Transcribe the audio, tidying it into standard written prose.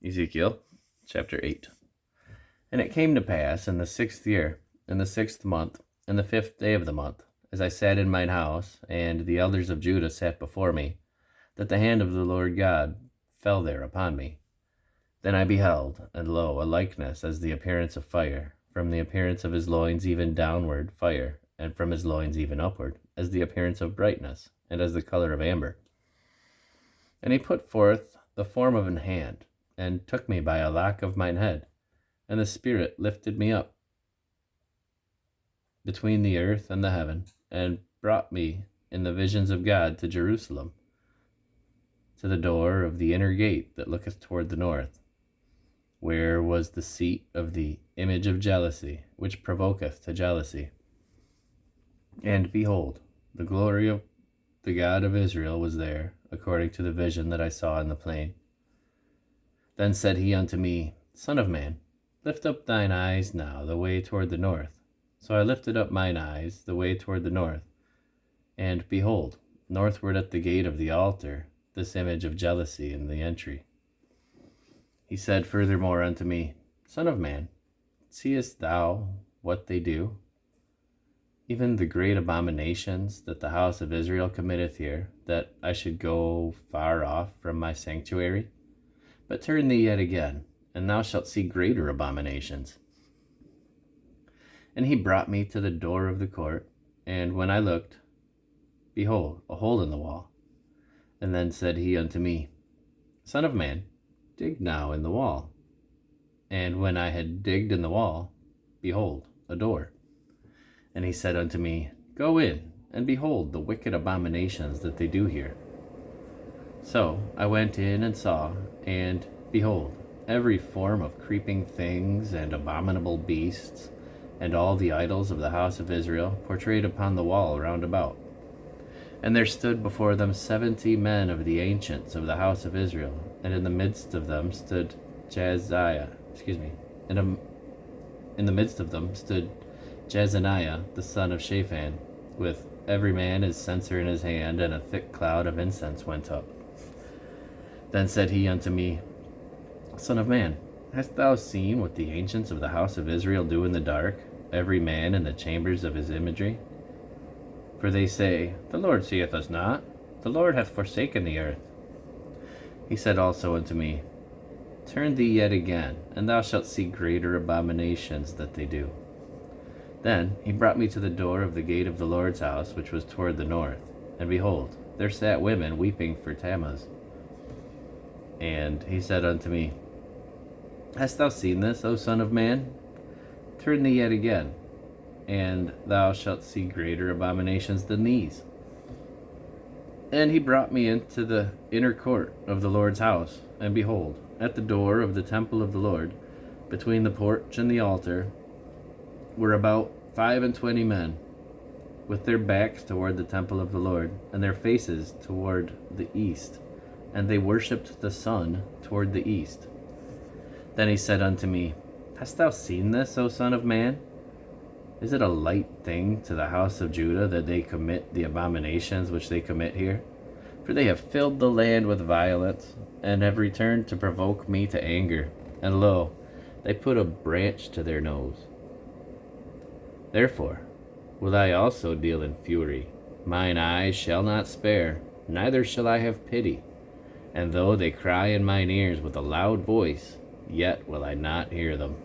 Ezekiel chapter 8. And it came to pass in the 6th year, in the 6th month, in the 5th day of the month, as I sat in mine house, and the elders of Judah sat before me, that the hand of the Lord God fell there upon me. Then I beheld, and lo, a likeness as the appearance of fire, from the appearance of his loins even downward fire, and from his loins even upward, as the appearance of brightness, and as the color of amber. And he put forth the form of an hand, and took me by a lock of mine head, and the Spirit lifted me up between the earth and the heaven, and brought me in the visions of God to Jerusalem, to the door of the inner gate that looketh toward the north, where was the seat of the image of jealousy, which provoketh to jealousy. And behold, the glory of the God of Israel was there, according to the vision that I saw in the plain. Then said he unto me, Son of man, lift up thine eyes now the way toward the north. So I lifted up mine eyes the way toward the north, and behold, northward at the gate of the altar, this image of jealousy in the entry. He said furthermore unto me, Son of man, seest thou what they do? Even the great abominations that the house of Israel committeth here, that I should go far off from my sanctuary? But turn thee yet again, and thou shalt see greater abominations. And he brought me to the door of the court, and when I looked, behold, a hole in the wall. And then said he unto me, Son of man, dig now in the wall. And when I had digged in the wall, behold, a door. And he said unto me, Go in, and behold the wicked abominations that they do here. So I went in and saw, and behold, every form of creeping things and abominable beasts, and all the idols of the house of Israel portrayed upon the wall round about. And there stood before them 70 men of the ancients of the house of Israel, and in the midst of them stood in the midst of them stood Jezaniah the son of Shaphan, with every man his censer in his hand, and a thick cloud of incense went up. Then said he unto me, Son of man, hast thou seen what the ancients of the house of Israel do in the dark, every man in the chambers of his imagery? For they say, The Lord seeth us not, the Lord hath forsaken the earth. He said also unto me, Turn thee yet again, and thou shalt see greater abominations that they do. Then he brought me to the door of the gate of the Lord's house, which was toward the north, and behold, there sat women weeping for Tammuz. And he said unto me, Hast thou seen this, O son of man? Turn thee yet again, and thou shalt see greater abominations than these. And he brought me into the inner court of the Lord's house, and behold, at the door of the temple of the Lord, between the porch and the altar, were about 25 men, with their backs toward the temple of the Lord, and their faces toward the east, and they worshipped the sun toward the east. Then he said unto me, Hast thou seen this, O son of man? Is it a light thing to the house of Judah that they commit the abominations which they commit here? For they have filled the land with violence, and have returned to provoke me to anger. And lo, they put a branch to their nose. Therefore will I also deal in fury. Mine eyes shall not spare, neither shall I have pity. And though they cry in mine ears with a loud voice, yet will I not hear them.